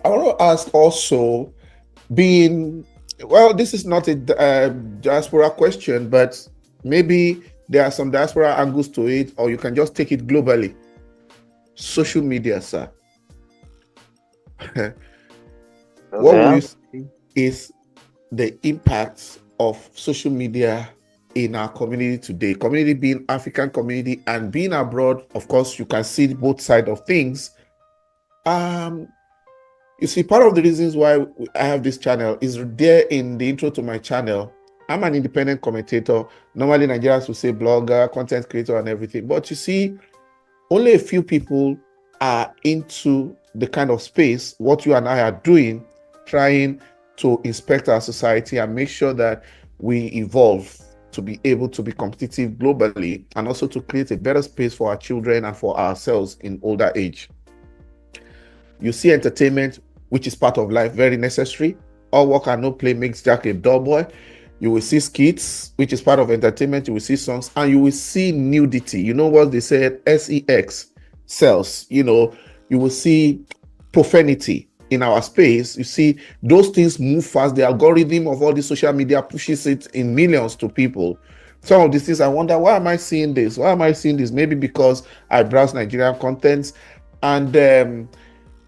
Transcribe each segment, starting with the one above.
I want to ask also, this is not a diaspora question, but maybe there are some diaspora angles to it, or you can just take it globally. Social media, sir. What will you say is the impact of social media in our community today? Community being African community and being abroad, of course, you can see both sides of things. You see, part of the reasons why I have this channel is there in the intro to my channel. I'm an independent commentator. Normally, Nigerians will say blogger, content creator, and everything. But you see, only a few people are into the kind of space what you and I are doing, trying to inspect our society and make sure that we evolve to be able to be competitive globally, and also to create a better space for our children and for ourselves in older age. You see entertainment, which is part of life, very necessary. All work and no play makes Jack a dull boy. You will see skits, which is part of entertainment. You will see songs, and you will see nudity. You know what they said, sex sells. You know, you will see profanity in our space. You see those things move fast. The algorithm of all the social media pushes it in millions to people. Some of these things, I wonder, why am I seeing this? Why am I seeing this? Maybe because I browse Nigerian contents. And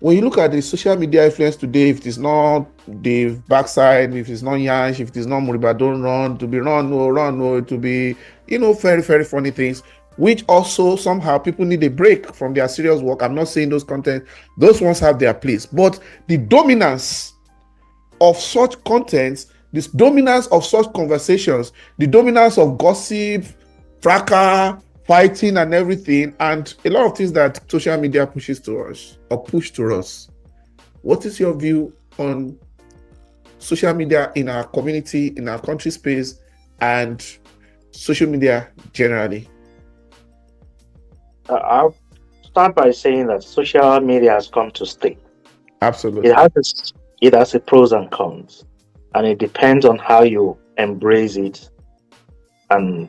when you look at the social media influence today, if it is not the backside, if it's not Yansh, if it is not Muriba, don't run, to be run, no, to be, very, very funny things, which also somehow people need a break from their serious work. I'm not saying those content, those ones have their place, but the dominance of such contents, this dominance of such conversations, the dominance of gossip, fracas, fighting and everything, and a lot of things that social media pushes to us or push to us. What is your view on social media in our community, in our country space, and social media generally? I'll start by saying that social media has come to stay. Absolutely. It has its pros and cons, and it depends on how you embrace it and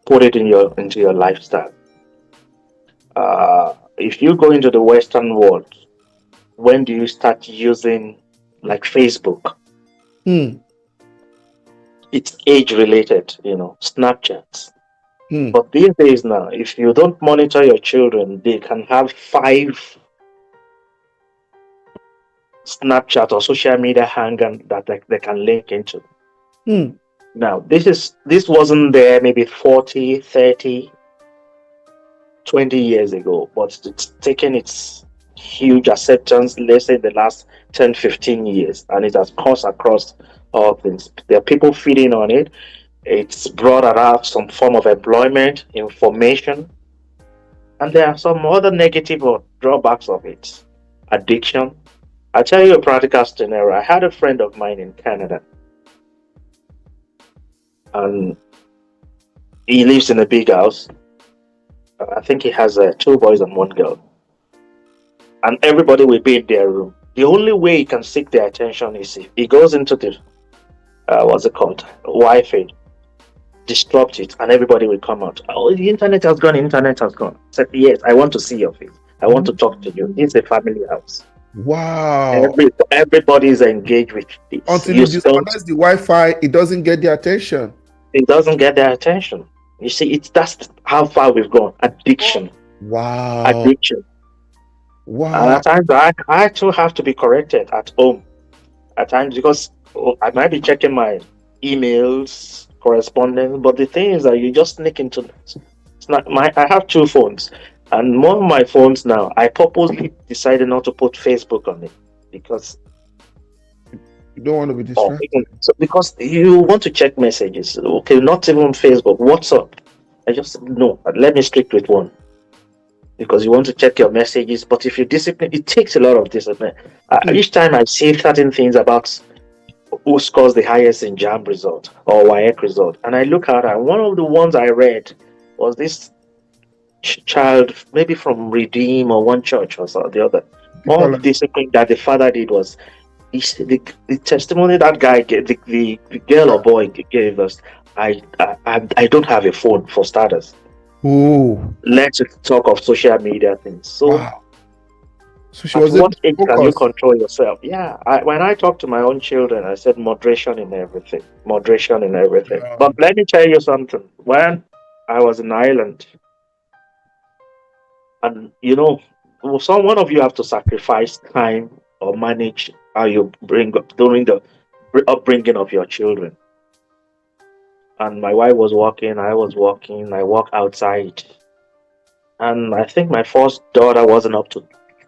put it into your lifestyle. If you go into the Western world, when do you start using like Facebook? It's age related, Snapchat. But these days now, if you don't monitor your children, they can have 5 Snapchat or social media hanging that they can link into. Now, this wasn't there maybe 40, 30, 20 years ago, but it's taken its huge acceptance, let's say the last 10, 15 years, and it has caused across all things. There are people feeding on it. It's brought about some form of employment, information, and there are some other negative or drawbacks of it. Addiction. I'll tell you a practical scenario. I had a friend of mine in Canada, and he lives in a big house. I think he has 2 boys and 1 girl, and everybody will be in their room. The only way he can seek their attention is if he goes into the Wi-Fi, disrupt it, and everybody will come out. Oh, the internet has gone. I said, yes, I want to see your face. I want to talk to you. It's a family house. Wow. Everybody is engaged with this. Until you disconnect the Wi-Fi, it doesn't get their attention. It doesn't get their attention. You see, that's how far we've gone. Addiction. Wow. Addiction. Wow. And at times, I too have to be corrected at home. At times, because I might be checking my emails, correspondence, but the thing is that you just sneak into it. It's not I have 2 phones, and one of my phones now, I purposely decided not to put Facebook on it because you don't want to be distracted. Because you want to check messages. Okay, not even Facebook, WhatsApp. I just said, no, let me stick with one. Because you want to check your messages, but if you discipline, it takes a lot of discipline. Each time I see certain things about who scores the highest in JAM result or WAEC result, and I look at it, and one of the ones I read was this child, maybe from Redeem or one church or so, the other. All the discipline that the father did was, the testimony that guy gave, the girl or boy gave us, I don't have a phone, for starters. Ooh. Let's talk of social media things. So, wow. So she At was able what to age can you focus. control yourself? Yeah, when I talk to my own children, I said moderation in everything, moderation in everything. But Um, let me tell you something. When I was in Ireland, and some one of you have to sacrifice time or manage how you bring up during the upbringing of your children. And my wife was working, I was working, I work outside. And I think my first daughter wasn't up to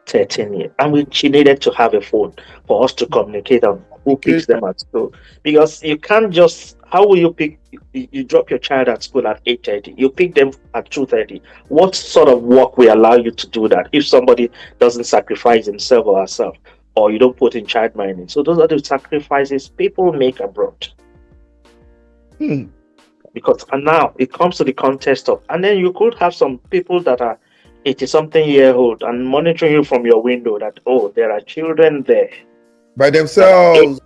13 years. I mean, she needed to have a phone for us to communicate on who picks okay. them at school. Because you can't just, how will you pick, you drop your child at school at 8:30, you pick them at 2:30. What sort of work will allow you to do that if somebody doesn't sacrifice himself or herself, or you don't put in child minding? So those are the sacrifices people make abroad. Hmm. Because and now it comes to the context of, and then you could have some people that are 80 something year old and monitoring you from your window that, oh, there are children there By that are themselves.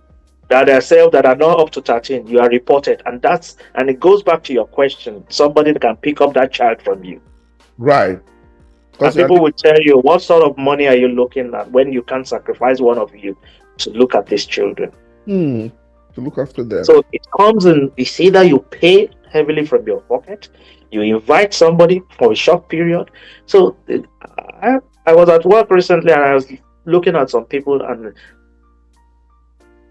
that are self that are not up to 13. You are reported, and it goes back to your question. Somebody can pick up that child from you, Right. and Because you are people will tell you, what sort of money are you looking at when you can't sacrifice one of you to look at these children? to look after them. So it comes in, it's either you pay heavily from your pocket, you invite somebody for a short period. So I was at work recently and I was looking at some people and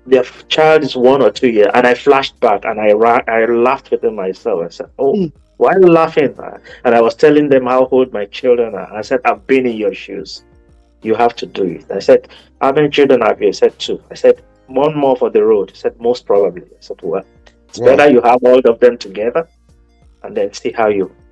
their child is 1 or 2 years, and I flashed back and I laughed within myself. I said, "Oh, Hmm. why are you laughing?" And I was telling them how old my children are. I said, "I've been in your shoes. You have to do it." I said, "How many children have you?" I said, "Two." I said, "One more for the road." He said, "Most probably." I said, "Well, it's Wow. better you have all of them together and then see how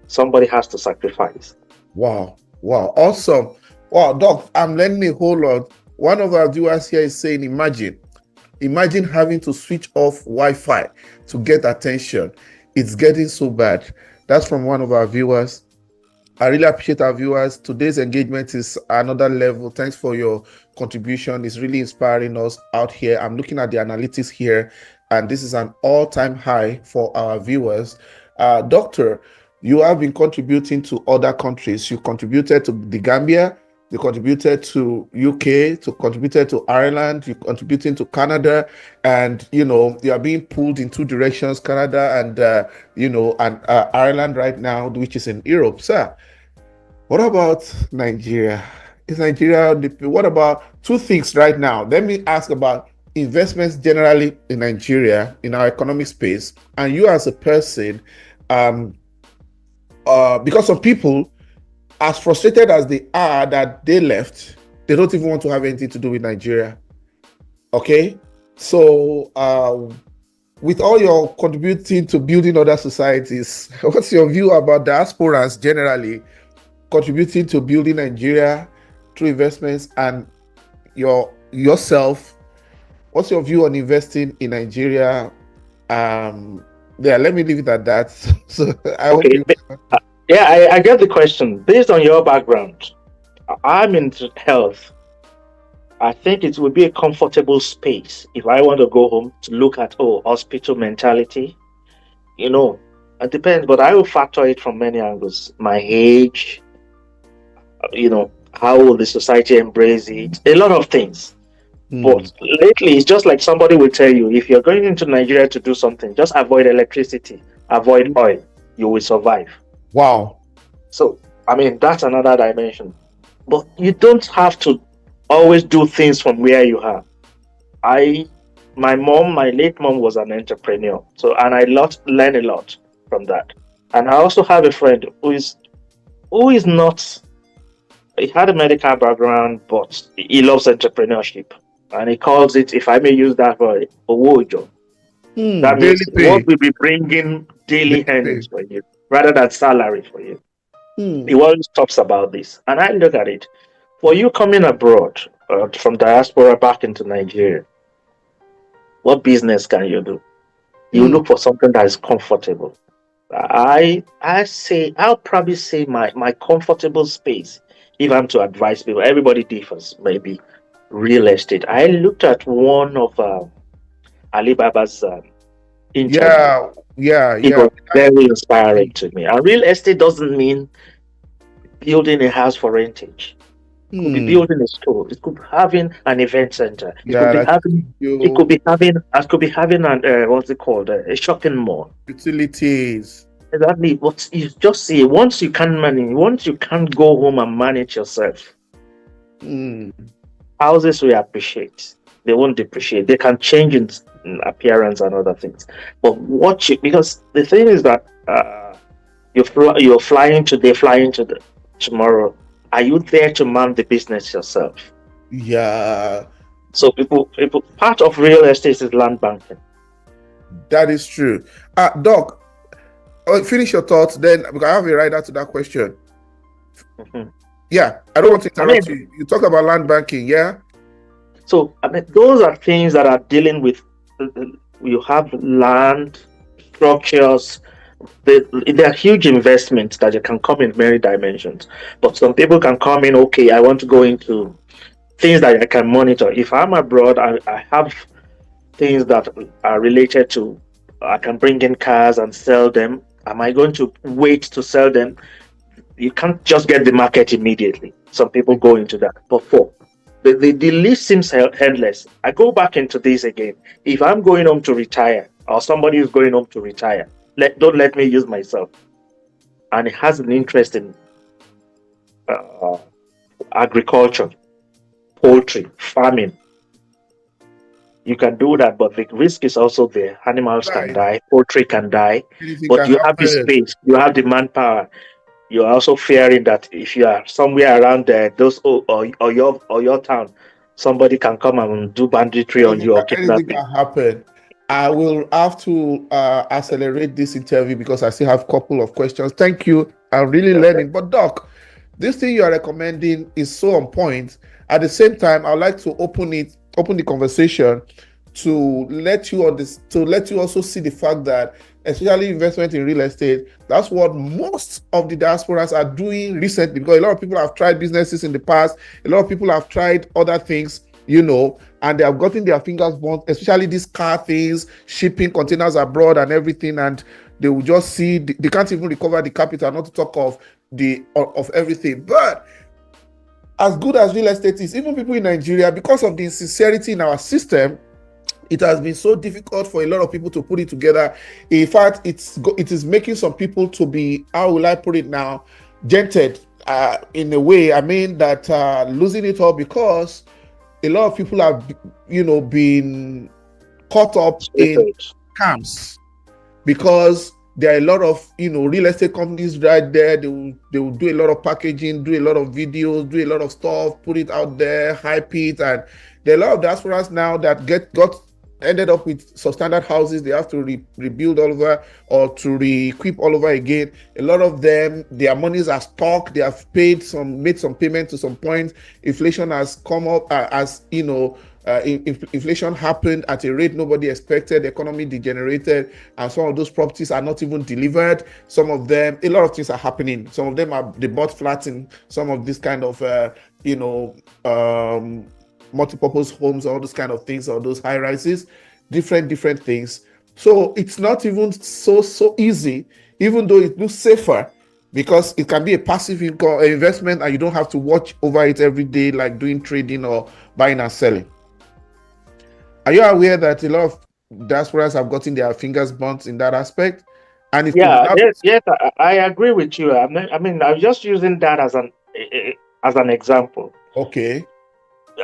somebody has to sacrifice." Wow. Wow. Awesome. Wow, Doc, I'm learning a whole lot. One of our viewers here is saying, imagine having to switch off Wi-Fi to get attention. It's getting so bad. That's from one of our viewers. I really appreciate our viewers. Today's engagement is another level. Thanks for your contribution. It's really inspiring us out here. I'm looking at the analytics here, and this is an all-time high for our viewers. Doctor, you have been contributing to other countries. You contributed to the Gambia, you contributed to UK, you contributed to Ireland, you contributing to Canada, and you are being pulled in two directions, Canada and Ireland right now, which is in Europe. Sir, what about Nigeria? Is Nigeria, what about two things right now? Let me ask about investments generally in Nigeria, in our economic space, and you as a person, because some people, as frustrated as they are that they left, they don't even want to have anything to do with Nigeria. Okay? So, with all your contributing to building other societies, what's your view about diasporans generally contributing to building Nigeria through investments, and yourself? What's your view on investing in Nigeria? Let me leave it at that. So I hope Okay. you. Yeah, I get the question. Based on your background, I'm into health. I think it would be a comfortable space if I want to go home to look at, hospital mentality. It depends, but I will factor it from many angles. My age, how will the society embrace it? A lot of things. Hmm. But lately, it's just like somebody will tell you, if you're going into Nigeria to do something, just avoid electricity, avoid oil, you will survive. Wow. So, I mean, that's another dimension. But you don't have to always do things from where you are. My late mom was an entrepreneur. So, and I learned a lot from that. And I also have a friend who is not, he had a medical background, but he loves entrepreneurship. And he calls it, if I may use that word, Owojo. That means Daily what pay. will be bringing daily Daily pay. earnings for you rather than salary for you. He Hmm. always talks about this. And I look at it. For you coming abroad from diaspora back into Nigeria, what business can you do? You Hmm. look for something that is comfortable. I'll probably say my comfortable space, if I'm to advise people, everybody differs, maybe real estate. I looked at one of Alibaba's interview. Yeah. Yeah. It Yeah. was very inspiring to me. And real estate doesn't mean building a house for rentage. It could be Hmm. building a store. It could be having an event center. It could Yeah, be like having. It you could be having. It could be having an what's it called? A shopping mall. utilities. Exactly. What you just see. Once you can't go home and manage yourself, Hmm. houses will appreciate. They won't depreciate. They can change in appearance and other things. But because the thing is that you're flying today, flying to tomorrow. Are you there to man the business yourself? Yeah, So people, part of real estate is land banking. that is true. Doc, finish your thoughts. Then because I have a rider to that question. Mhm. Yeah, I don't want to I mean, interrupt you. You talk about land banking. Yeah. those are things that are dealing with. You have land structures. There are huge investments that you can come in many dimensions. But some people can come in. Okay, I want to go into things that I can monitor. If I'm abroad, I have things that are related to. I can bring in cars and sell them. Am I going to wait to sell them? You can't just get the market immediately. Some people go into that. But the list seems endless. I go back into this again. If I'm going home to retire, or somebody is going home to retire, don't let me use myself. And it has an interest in uh, agriculture, poultry, farming. You can do that, but the risk is also there. Animals can Right. die, poultry can die, Anything but can you have the happen. space, you have the manpower. You're also fearing that if you are somewhere around there, or your town, somebody can come and do banditry on you or Anything kidnapping. can happen. I will have to accelerate this interview because I still have a couple of questions. Thank you. I'm really Okay. learning. But Doc, this thing you are recommending is so on point. At the same time, I'd like to open the conversation to let you on this, to let you also see the fact that, especially investment in real estate, that's what most of the diasporas are doing recently. Because a lot of people have tried businesses in the past, a lot of people have tried other things, and they have gotten their fingers burnt, especially these car things, shipping containers abroad and everything, and they will just see they can't even recover the capital, not to talk of everything. But as good as real estate is, even people in Nigeria, because of the insincerity in our system, it has been so difficult for a lot of people to put it together. In fact, it is making some people to be, how will I put it now, gented in a way. I mean that losing it all because a lot of people have, been caught up in scams because there are a lot of real estate companies right there. They will do a lot of packaging, do a lot of videos, do a lot of stuff, put it out there, hype it, and there are a lot of diasporas now that ended up with substandard houses. They have to rebuild all over or to re-equip all over again. A lot of them, their monies are stuck. They have made some payment to some point. Inflation has come up inflation happened at a rate nobody expected. The economy degenerated, and some of those properties are not even delivered. Some of them, a lot of things are happening. Some of them they bought flats in some of this kind of multi-purpose homes, all those kind of things, or those high rises, different things. So it's not even so easy, even though it looks safer, because it can be a passive income investment and you don't have to watch over it every day like doing trading or buying and selling. Are you aware that a lot of diasporas have gotten their fingers burnt in that aspect? And it could Yeah, now yes, I agree with you. I mean, I'm just using that as an example. okay.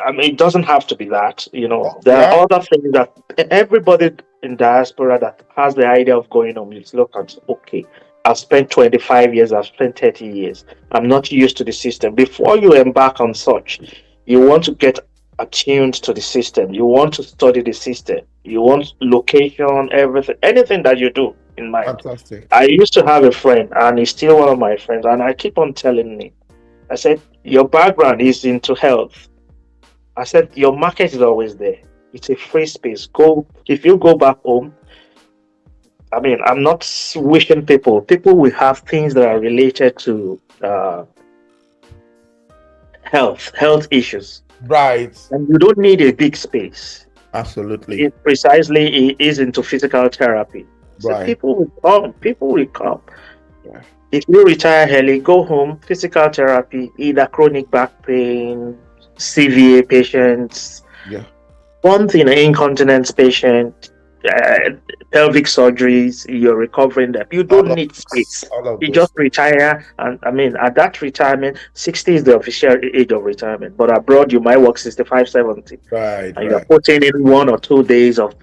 I mean, it doesn't have to be that. Oh, There yeah, are other things that everybody in diaspora that has the idea of going home, you look at, okay, I've spent 25 years, I've spent 30 years. I'm not used to the system. Before you embark on such, you want to get attuned to the system. You want to study the system. You want location, everything, anything that you do in mind. fantastic. I used to have a friend, and he's still one of my friends, and I keep on telling me, I said, your background is into health. I said, your market is always there. It's a free space. Go, if you go back home. I mean, I'm not wishing people will have things that are related to health issues, Right. and you don't need a big space. Absolutely. It precisely is into physical therapy. So Right. people will come. People will come. Yeah. If you retire early, go home, physical therapy, either chronic back pain, CVA patients, Yeah. one thing, incontinence patient, pelvic surgeries, you're recovering them. You All don't of need those. space. All of You those. just retire. And I mean, at that retirement, 60 is the official age of retirement. But abroad, you might work 65, 70. Right. And you're Right. putting in 1 or 2 days of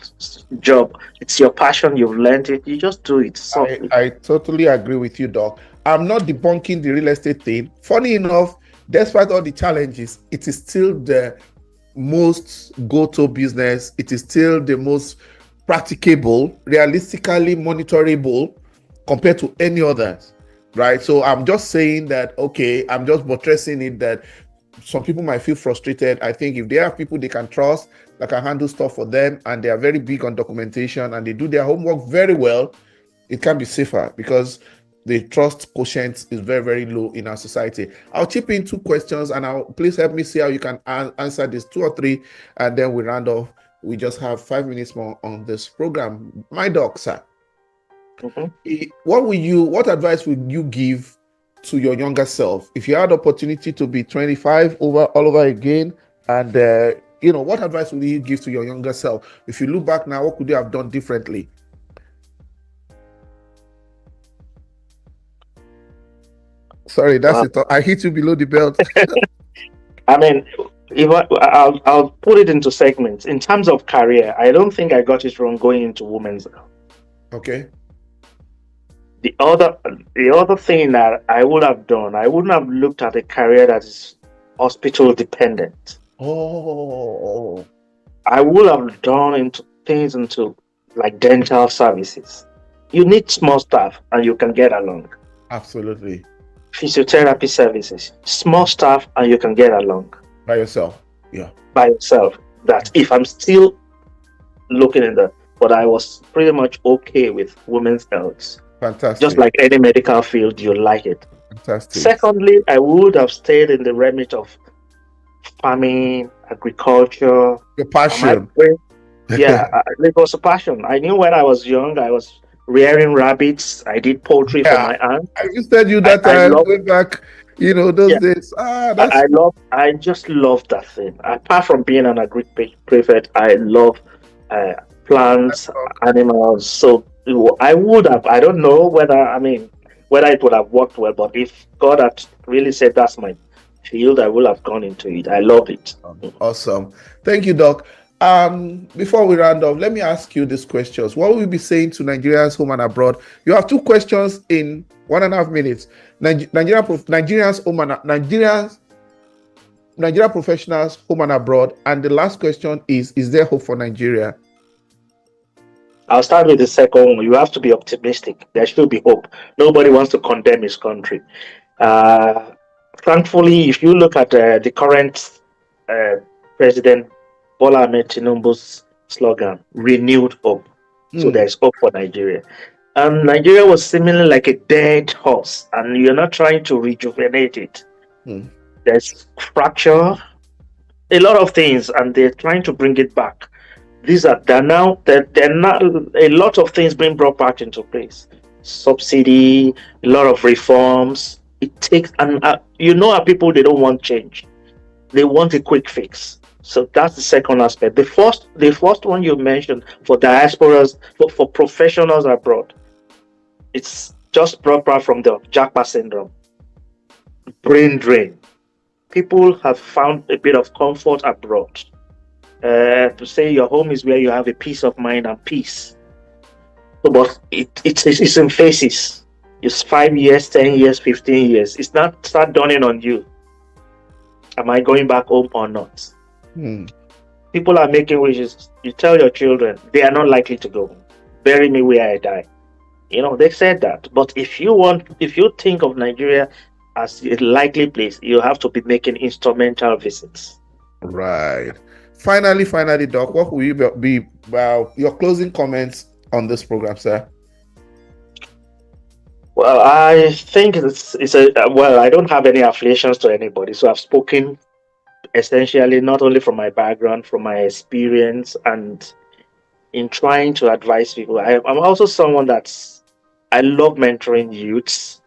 job. It's your passion. You've learned it. You just do it softly. I totally agree with you, Doc. I'm not debunking the real estate thing. Funny enough, despite all the challenges, it is still the most go-to business. It is still the most practicable, realistically monitorable compared to any others, right? So I'm just saying that, okay, I'm just buttressing it that some people might feel frustrated. I think if they have people they can trust that can handle stuff for them and they are very big on documentation and they do their homework very well, it can be safer because the trust quotient is very, very low in our society. I'll chip in 2 questions and I'll please help me see how you can answer this 2 or 3, and then we round off. We just have 5 minutes more on this program. My doc, sir, what advice would you give to your younger self if you had the opportunity to be 25 all over again? And what advice would you give to your younger self? If you look back now, what could you have done differently? Sorry, that's it. I hit you below the belt. I mean, if I'll put it into segments. In terms of career, I don't think I got it wrong going into women's health. Okay. The other thing that I would have done, I wouldn't have looked at a career that is hospital dependent. Oh. I would have done into like dental services. You need small staff and you can get along. Absolutely. Physiotherapy services, small staff and you can get along. By yourself. Yeah. By yourself. That if I'm still looking at that, but I was pretty much okay with women's health. Fantastic. Just like any medical field, you like it. Fantastic. Secondly, I would have stayed in the remit of farming, agriculture. Your passion. Yeah, it was a passion. I knew when I was young, I was rearing rabbits. I did poultry for my aunt. I just said you that time way back, those days. I just love that thing. Apart from being an agri prefect, I love plants, animals. So I would have. I don't know whether it would have worked well, but if God had really said that's my field, I will have gone into it. I love it. Awesome. Thank you, Doc. Before we round off, let me ask you these questions. What will you be saying to Nigerians home and abroad? You have 2 questions in 1.5 minutes. Nigerian professionals home and abroad. And the last question is there hope for Nigeria? I'll start with the second one. You have to be optimistic. There should be hope. Nobody wants to condemn his country. Thankfully, if you look at the current President Bola Ahmed Tinubu's slogan, renewed hope. So there's hope for Nigeria. And Nigeria was seemingly like a dead horse, and you're not trying to rejuvenate it. There's fracture, a lot of things, and they're trying to bring it back. They're not a lot of things being brought back into place. Subsidy, a lot of reforms. It takes, and our people, they don't want change. They want a quick fix. So that's the second aspect. The first one you mentioned for diasporas, for professionals abroad, it's just brought back from the Japa syndrome. Brain drain. People have found a bit of comfort abroad. To say your home is where you have a peace of mind and peace. But it's in phases. It's 5 years, 10 years, 15 years. It's not start dawning on you. Am I going back home or not? People are making wishes. You tell your children they are not likely to go home. Bury me where I die. They said that. But if you think of Nigeria as a likely place, you have to be making instrumental visits. Right. Finally, Doc, what will you be your closing comments on this program, sir? Well, I think I don't have any affiliations to anybody, so I've spoken essentially not only from my background, from my experience, and in trying to advise people. I'm also someone I love mentoring youths.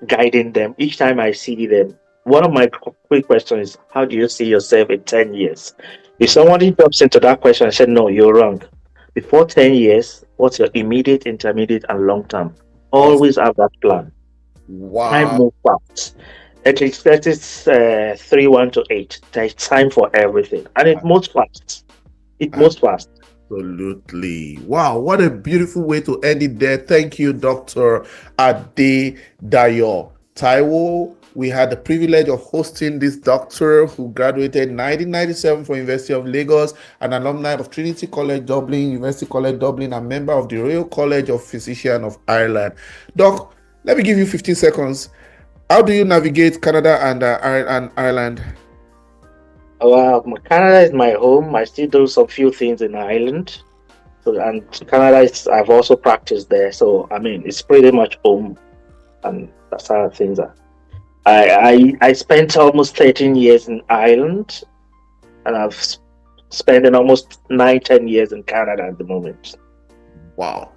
guiding them. Each time I see them, one of my quick questions is, how do you see yourself in 10 years? If somebody jumps into that question and said, no, you're wrong. Before 10 years, what's your immediate, intermediate, and long term? Awesome. Always have that plan. Time Wow. moves fast. That is 3 1 to 8. There's time for everything. And it moves fast. It moves fast. Absolutely. Wow, what a beautiful way to end it there. Thank you, Dr. Adedayo Taiwo. We had the privilege of hosting this doctor who graduated in 1997 from University of Lagos, an alumni of Trinity College Dublin, University College Dublin, and member of the Royal College of Physicians of Ireland. Doc, let me give you 15 seconds. How do you navigate Canada and Ireland? Well, Canada is my home. I still do some few things in Ireland. So, and Canada is, I've also practiced there. So, I mean, it's pretty much home. And that's how things are. I spent almost 13 years in Ireland, and I've spent almost 9-10 years in Canada at the moment. Wow.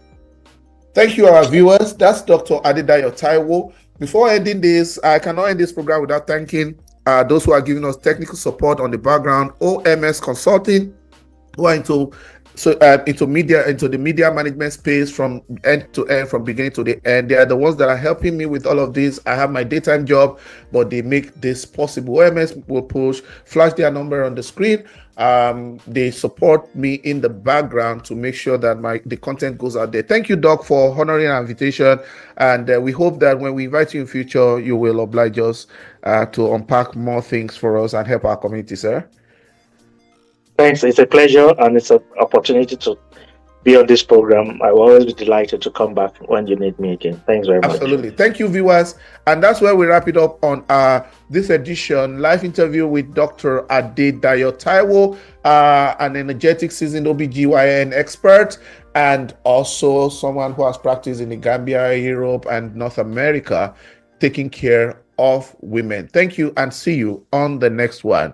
Thank you, our viewers. That's Dr. Adedayo Taiwo. Before ending this, I cannot end this program without thanking those who are giving us technical support on the background. OMS Consulting, who are into the media management space from end to end, from beginning to the end. They are the ones that are helping me with all of this. I have my daytime job, but they make this possible. OMS will flash their number on the screen. They support me in the background to make sure that the content goes out there. Thank you, Doc, for honoring our invitation, and we hope that when we invite you in future, you will oblige us to unpack more things for us and help our community, sir. Thanks. It's a pleasure, and it's an opportunity to be on this program. I will always be delighted to come back when you need me again. Thanks very much. Absolutely. Thank you, viewers. And that's where we wrap it up on this edition, live interview with Dr. Adedayo Taiwo, an energetic seasoned OBGYN expert, and also someone who has practiced in the Gambia, Europe, and North America, taking care of women. Thank you, and see you on the next one.